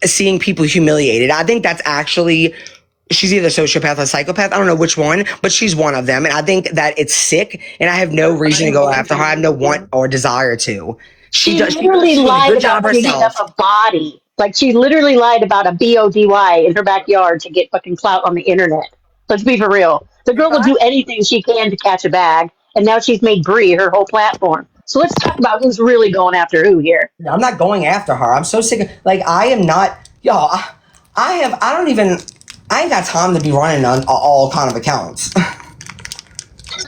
seeing people humiliated. I think that's actually, she's either sociopath or psychopath. I don't know which one, but she's one of them. And I think that it's sick. And I have no reason to go after her. I have no want or desire to. She She does literally a lied good job about digging up herself. a body. Like she literally lied about a body in her backyard to get fucking clout on the internet. Let's be for real. The If girl will I do anything she can to catch a bag, and now she's made Bri her whole platform. So let's talk about who's really going after who here. I'm not going after her. I'm so sick of, like, I am not, y'all, I don't even, I ain't got time to be running on all kind of accounts.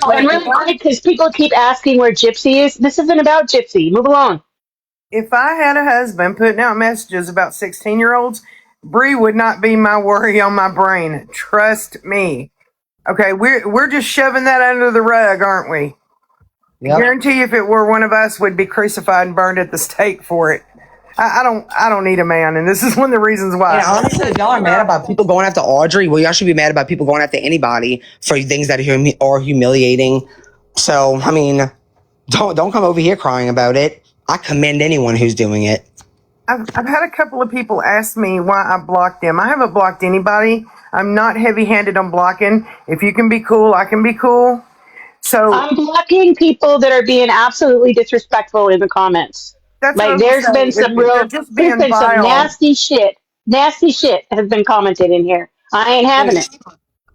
Oh, and really quick, because people keep asking where Gypsy is. This isn't about Gypsy. Move along. if I had a husband putting out messages about 16-year-olds, Bri would not be my worry on my brain. Trust me. Okay, we're just shoving that under the rug, aren't we? I Yep. guarantee you, if it were one of us, we'd be crucified and burned at the stake for it. I don't need a man, and this is one of the reasons why. And honestly, if y'all are mad about people going after Audrey, well, y'all should be mad about people going after anybody for things that are humiliating. So, I mean, don't come over here crying about it. I commend anyone who's doing it. I've had a couple of people ask me why I blocked them. I haven't blocked anybody. I'm not heavy-handed on blocking. If you can be cool, I can be cool. So I'm blocking people that are being absolutely disrespectful in the comments. that's what I Like was there's gonna been say. some They're real, just there's being been some vile. nasty shit has been commented in here. I ain't having it.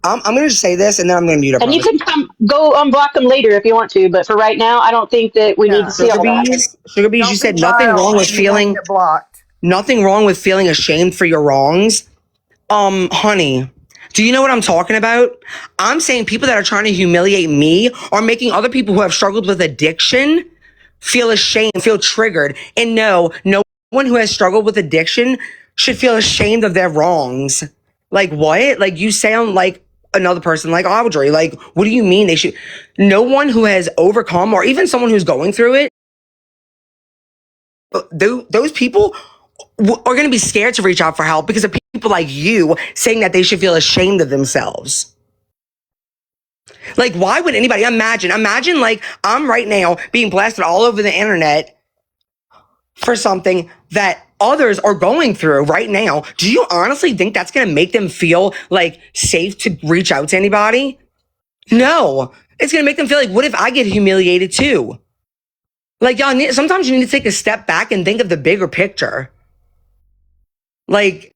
I'm going to just say this, and then I'm going to mute up. And you can go unblock them later if you want to, but for right now, I don't think that we need to Yeah. see all that. Sugar bees, you Don't be said nothing vile wrong with and you won't feeling get blocked. nothing wrong with feeling ashamed for your wrongs. Honey, do you know what I'm talking about? I'm saying people that are trying to humiliate me are making other people who have struggled with addiction feel ashamed, feel triggered. And no one who has struggled with addiction should feel ashamed of their wrongs. Like what? Like you sound like another person like Audrey. Like, what do you mean they should? No one who has overcome or even someone who's going through it, those people are going to be scared to reach out for help because of people like you saying that they should feel ashamed of themselves. Like, why would anybody imagine like I'm right now being blasted all over the internet for something that others are going through right now. Do you honestly think that's going to make them feel like safe to reach out to anybody? No, it's going to make them feel like, what if I get humiliated too? Like, y'all sometimes you need to take a step back and think of the bigger picture. Like,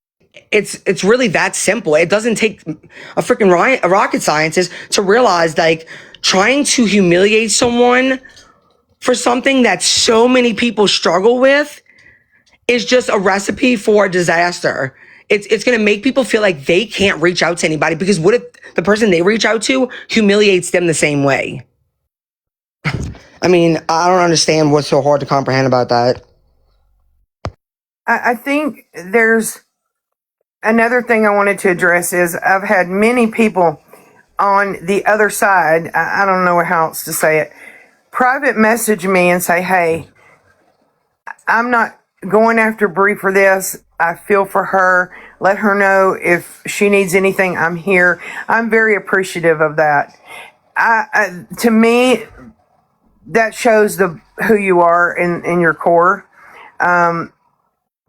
it's really that simple. It doesn't take a freaking rocket scientist to realize, like, trying to humiliate someone for something that so many people struggle with is just a recipe for disaster. It's going to make people feel like they can't reach out to anybody because what if the person they reach out to humiliates them the same way? I mean, I don't understand what's so hard to comprehend about that. I think there's another thing I wanted to address is I've had many people on the other side, I don't know how else to say it, private message me and say, hey, I'm not going after Bri for this. I feel for her. Let her know if she needs anything. I'm here. I'm very appreciative of that. To me, that shows who you are in your core.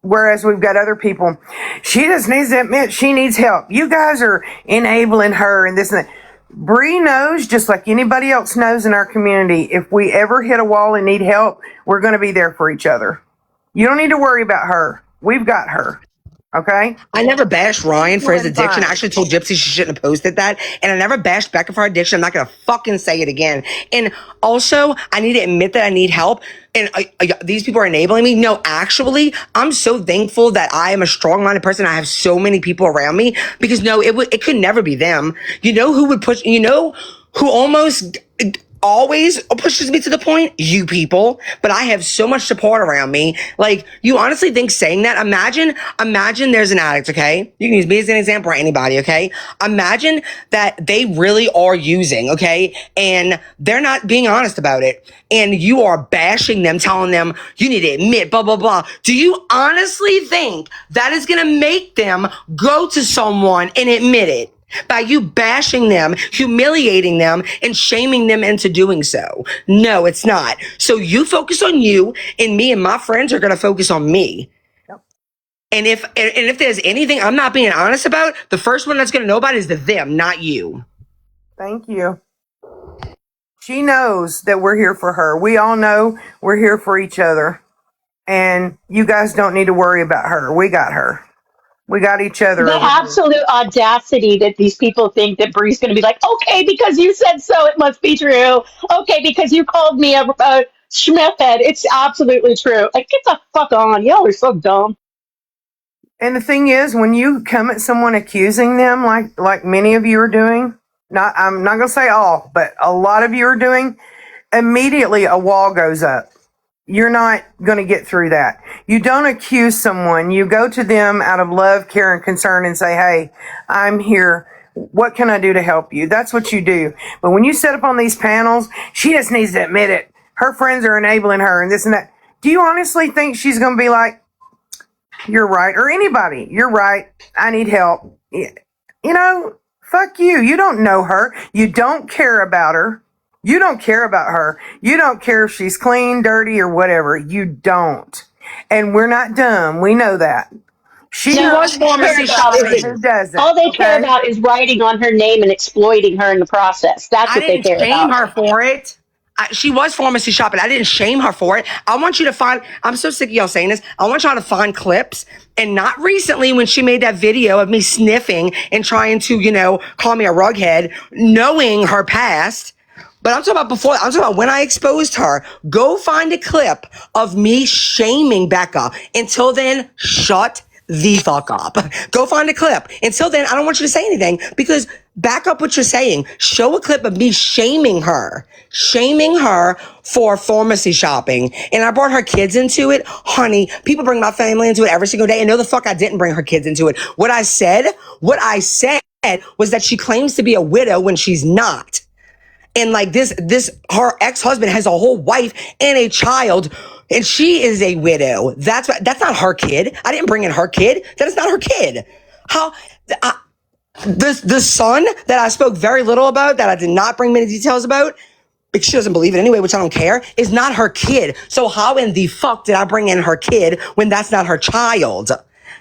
Whereas we've got other people, she just needs to admit she needs help. You guys are enabling her and this and that. Bri knows, just like anybody else knows in our community, if we ever hit a wall and need help, we're going to be there for each other. You don't need to worry about her. We've got her. Okay? I never bashed Ryan for his Doing addiction. fine. I actually told Gypsy she shouldn't have posted that. And I never bashed Becca for her addiction. I'm not going to fucking say it again. And also, I need to admit that I need help. And these people are enabling me. No, actually, I'm so thankful that I am a strong-minded person. I have so many people around me because no, it could never be them. You know who would push, you know who almost always pushes me to the point? You people. But I have so much support around me. Like, you honestly think saying that? Imagine there's an addict, okay? You can use me as an example or anybody, okay? Imagine that they really are using, okay? And they're not being honest about it. And you are bashing them, telling them, you need to admit, blah, blah, blah. Do you honestly think that is going to make them go to someone and admit it? By you bashing them, humiliating them, and shaming them into doing so. No, it's not. So you focus on you, and me and my friends are going to focus on me. And if there's anything I'm not being honest about, the first one that's going to know about it is them, not you. Thank you. She knows that we're here for her. We all know we're here for each other. And you guys don't need to worry about her. We got her. We got each other The over here. absolute audacity that these people think that Bree's going to be like, okay, because you said so, it must be true. Okay, because you called me a schmethhead, it's absolutely true. Like, get the fuck on. Y'all are so dumb. And the thing is, when you come at someone accusing them, like many of you are doing, I'm not gonna say all, but a lot of you are doing, immediately a wall goes up. You're not gonna get through that. You don't accuse someone. You go to them out of love, care, and concern and say, hey, I'm here. What can I do to help you? That's what you do. But when you set up on these panels, she just needs to admit it. Her friends are enabling her and this and that. Do you honestly think she's gonna be like, you're right, or anybody, you're right, I need help? You know, fuck you. You don't know her. You don't care about her. You don't care about her. You don't care if she's clean, dirty, or whatever. You don't. And we're not dumb. We know that. She She No, was knows all they care pharmacy about is somebody it. shopping. who doesn't. All they care Okay? about is writing on her name and exploiting her in the process. That's I what they didn't care shame about. her for it. She was pharmacy shopping. I didn't shame her for it. I want you to find, I'm so sick of y'all saying this. I want y'all to find clips, and not recently when she made that video of me sniffing and trying to, call me a rughead, knowing her past. But I'm talking about before, I'm talking about when I exposed her. Go find a clip of me shaming Becca. Until then, shut the fuck up. Go find a clip. Until then, I don't want you to say anything, because back up what you're saying. Show a clip of me shaming her for pharmacy shopping. And I brought her kids into it. Honey, people bring my family into it every single day. And no, the fuck I didn't bring her kids into it. What I said was that she claims to be a widow when she's not. And like her ex-husband has a whole wife and a child, and she is a widow. That's not her kid. I didn't bring in her kid. That is not her kid. How, the son that I spoke very little about, that I did not bring many details about, because she doesn't believe it anyway, which I don't care, is not her kid. So how in the fuck did I bring in her kid when that's not her child?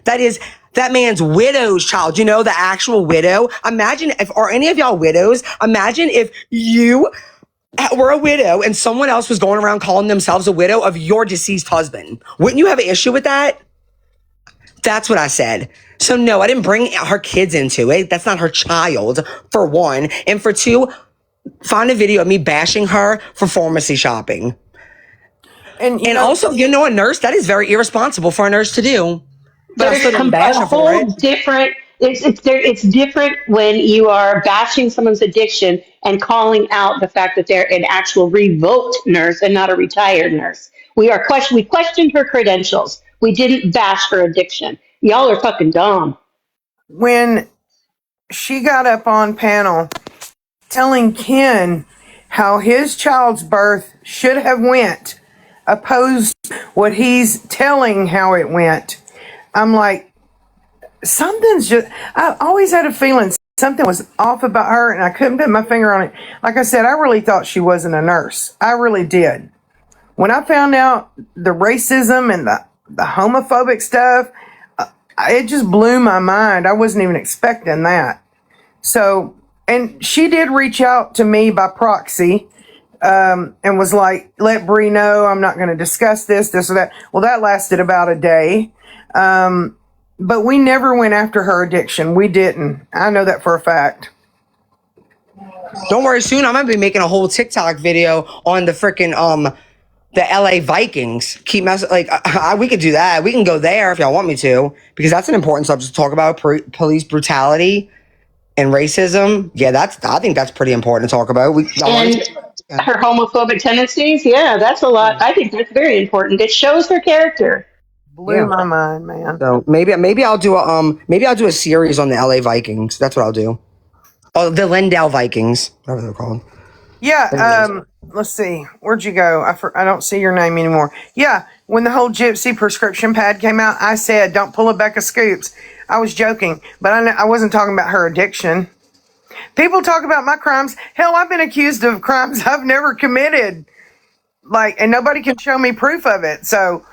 That is that man's widow's child, the actual widow. Imagine are any of y'all widows? Imagine if you were a widow and someone else was going around calling themselves a widow of your deceased husband. Wouldn't you have an issue with that? That's what I said. So no, I didn't bring her kids into it. That's not her child, for one. And for two, find a video of me bashing her for pharmacy shopping. And also, a nurse, that is very irresponsible for a nurse to do. But I still didn't bash A her for whole it. different. It's different when you are bashing someone's addiction and calling out the fact that they're an actual revoked nurse and not a retired nurse. We questioned her credentials. We didn't bash her addiction. Y'all are fucking dumb. When she got up on panel telling Ken how his child's birth should have went, opposed what he's telling how it went, I'm like, I always had a feeling something was off about her, and I couldn't put my finger on it. Like I said, I really thought she wasn't a nurse. I really did. When I found out the racism and the homophobic stuff, it just blew my mind. I wasn't even expecting that. So, and she did reach out to me by proxy, and was like, let Bri know I'm not going to discuss this or that. Well, that lasted about a day. But we never went after her addiction. We didn't. I know that for a fact. Don't worry, soon I'm gonna be making a whole TikTok video on the freaking the LA Vikings. Keep messing we could do that. We can go there if y'all want me to, because that's an important subject to talk about. Police brutality and racism. Yeah, I think that's pretty important to talk about. And her homophobic tendencies, yeah, that's a lot. I think that's very important. It shows her character. Blew my mind, man. So maybe I'll do a series on the LA Vikings. That's what I'll do. Oh, the Lindell Vikings, whatever they're called. Yeah. Let's see. Where'd you go? I don't see your name anymore. Yeah. When the whole Gypsy prescription pad came out, I said, don't pull a Becca Scoops. I was joking, but I wasn't talking about her addiction. People talk about my crimes. Hell, I've been accused of crimes I've never committed. And nobody can show me proof of it. So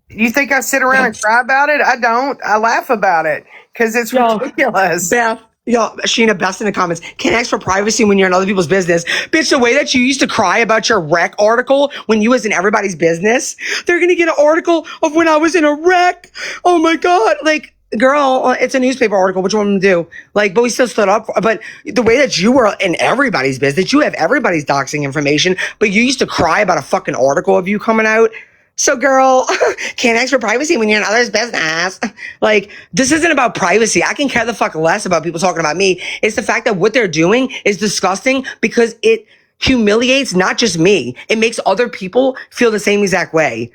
You think I sit around and cry about it? I don't. I laugh about it because it's ridiculous. Beth. Yo, Sheena, best in the comments. Can't ask for privacy when you're in other people's business. Bitch, the way that you used to cry about your wreck article when you was in everybody's business, they're going to get an article of when I was in a wreck. Oh my God. Like, girl, it's a newspaper article. What you want them to do? Like, but we still stood up. But the way that you were in everybody's business, you have everybody's doxing information, but you used to cry about a fucking article of you coming out. So, girl, can't ask for privacy when you're in others' business. Like, this isn't about privacy. I can care the fuck less about people talking about me. It's the fact that what they're doing is disgusting because it humiliates not just me. It makes other people feel the same exact way.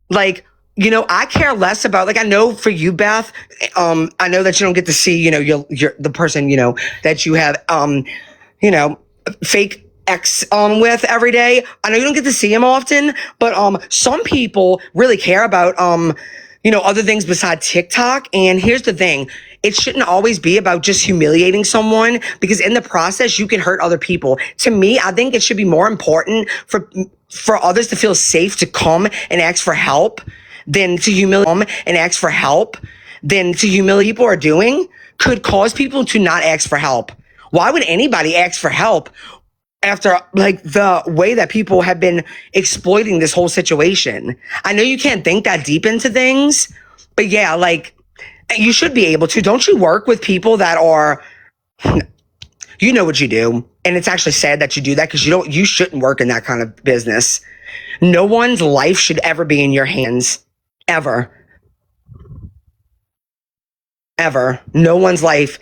Like, you know, I care less about, like, I know for you, Beth, I know that you don't get to see, you know, you're the person, you know, that you have, you know, fake ex with every day. I know you don't get to see him often, but some people really care about you know, other things besides TikTok. And here's the thing. It shouldn't always be about just humiliating someone because in the process you can hurt other people. To me, I think it should be more important for others to feel safe to come and ask for help than to humiliate and ask for help than to humiliate people are doing could cause people to not ask for help. Why would anybody ask for help after like the way that people have been exploiting this whole situation? I know you can't think that deep into things, but yeah, like you should be able to. Don't you work with people that are, you know what you do. And it's actually sad that you do that because you shouldn't work in that kind of business. No one's life should ever be in your hands. Ever. Ever. No one's life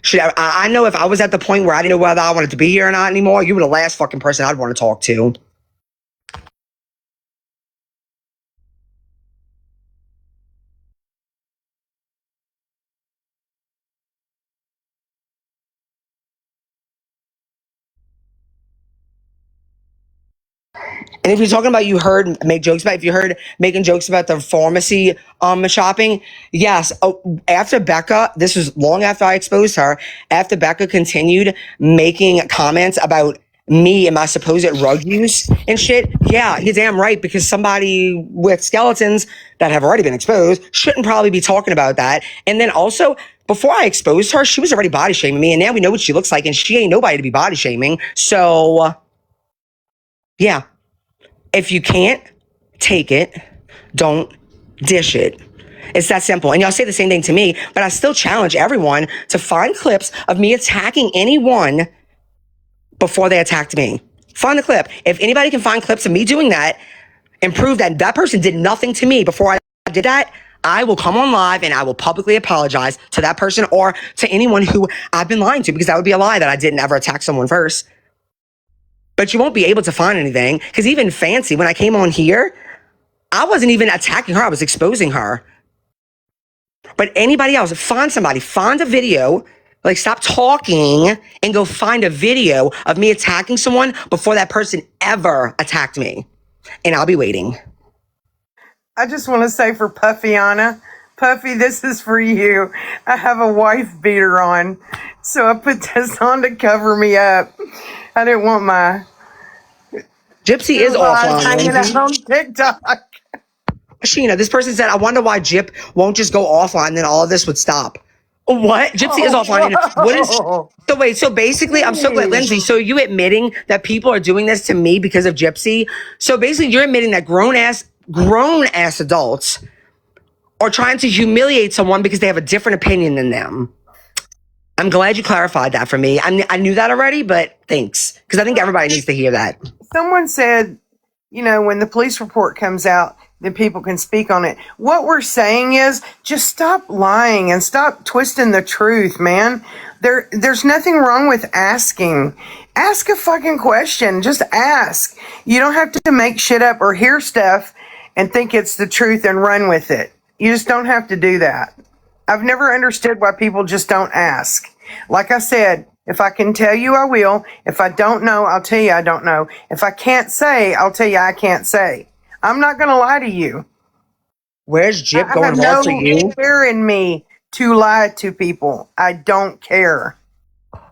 should ever. I know if I was at the point where I didn't know whether I wanted to be here or not anymore, you were the last fucking person I'd want to talk to. And if you're talking about if you heard making jokes about the pharmacy shopping, yes. After Becca, this was long after I exposed her, after Becca continued making comments about me and my supposed rug use and shit, yeah, you're damn right, because somebody with skeletons that have already been exposed shouldn't probably be talking about that. And then also, before I exposed her, she was already body shaming me, and now we know what she looks like, and she ain't nobody to be body shaming. So, yeah. If you can't take it, don't dish it. It's that simple. And y'all say the same thing to me, but I still challenge everyone to find clips of me attacking anyone before they attacked me. Find the clip. If anybody can find clips of me doing that and prove that that person did nothing to me before I did that, I will come on live and I will publicly apologize to that person or to anyone who I've been lying to, because that would be a lie that I didn't ever attack someone first. But you won't be able to find anything, because even Fancy, when I came on here, I wasn't even attacking her. I was exposing her. But anybody else, find somebody, find a video, like stop talking and go find a video of me attacking someone before that person ever attacked me. And I'll be waiting. I just want to say for Puffiana, Puffy, this is for you. I have a wife beater on, so I put this on to cover me up. I didn't want my Gypsy is offline. hanging out on TikTok. Sheena, this person said, I wonder why Gyp won't just go offline, then all of this would stop. What? Gypsy is offline. What is... So wait, so basically, I'm so glad, Lindsay, so you admitting that people are doing this to me because of Gypsy? So basically, you're admitting that grown-ass adults are trying to humiliate someone because they have a different opinion than them. I'm glad you clarified that for me. I knew that already, but thanks. Because I think everybody needs to hear that. Someone said, you know, when the police report comes out, then people can speak on it. What we're saying is just stop lying and stop twisting the truth, man. There's nothing wrong with asking. Ask a fucking question. Just ask. You don't have to make shit up or hear stuff and think it's the truth and run with it. You just don't have to do that. I've never understood why people just don't ask. Like I said, if I can tell you, I will. If I don't know, I'll tell you I don't know. If I can't say, I'll tell you I can't say. I'm not going to lie to you. Where's Gyp going hard for you? I have no fear in me to lie to people. I don't care.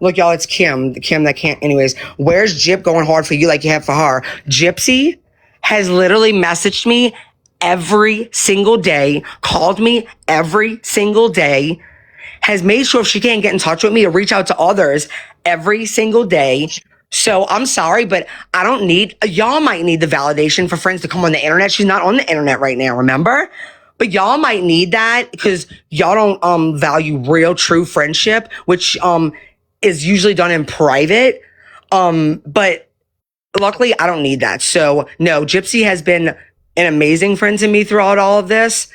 Look, y'all, it's Kim that can't. Anyways, where's Gyp going hard for you like you have for her? Gypsy has literally messaged me every single day, called me every single day, has made sure if she can't get in touch with me to reach out to others every single day. So I'm sorry, but I don't need, y'all might need the validation for friends to come on the internet. She's not on the internet right now, remember? But y'all might need that because y'all don't value real true friendship, which is usually done in private. But luckily I don't need that. So no, Gypsy has been an amazing friend to me throughout all of this.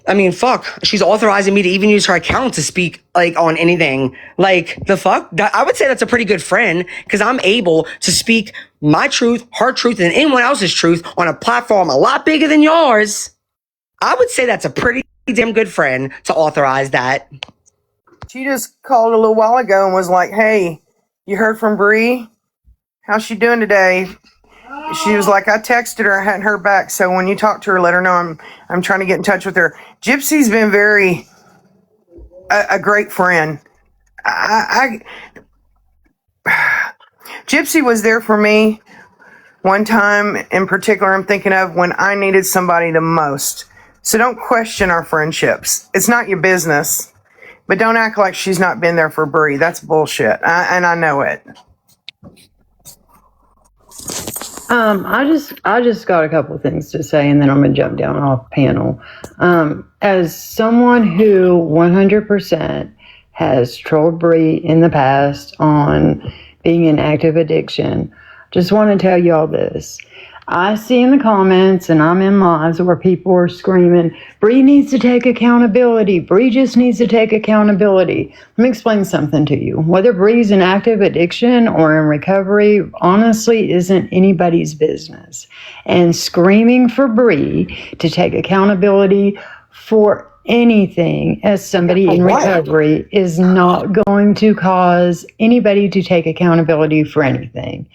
I mean, fuck, she's authorizing me to even use her account to speak like on anything. Like the fuck? I would say that's a pretty good friend because I'm able to speak my truth, her truth, and anyone else's truth on a platform a lot bigger than yours. I would say that's a pretty damn good friend to authorize that. She just called a little while ago and was like, "Hey, you heard from Bri? How's she doing today?" She was like, "I texted her, I hadn't heard back. So when you talk to her, let her know I'm trying to get in touch with her." Gypsy's been a great friend. Gypsy was there for me one time in particular. I'm thinking of when I needed somebody the most. So don't question our friendships. It's not your business, but don't act like she's not been there for Bri. That's bullshit, and I know it. I just got a couple of things to say, and then I'm gonna jump down off panel. As someone who 100% has trolled Bri in the past on being in active addiction, just want to tell y'all this. I see in the comments, and I'm in lives where people are screaming, "Bri needs to take accountability. Bri just needs to take accountability." Let me explain something to you. Whether Bri's in active addiction or in recovery honestly isn't anybody's business. And screaming for Bri to take accountability for anything as somebody in recovery is not going to cause anybody to take accountability for anything.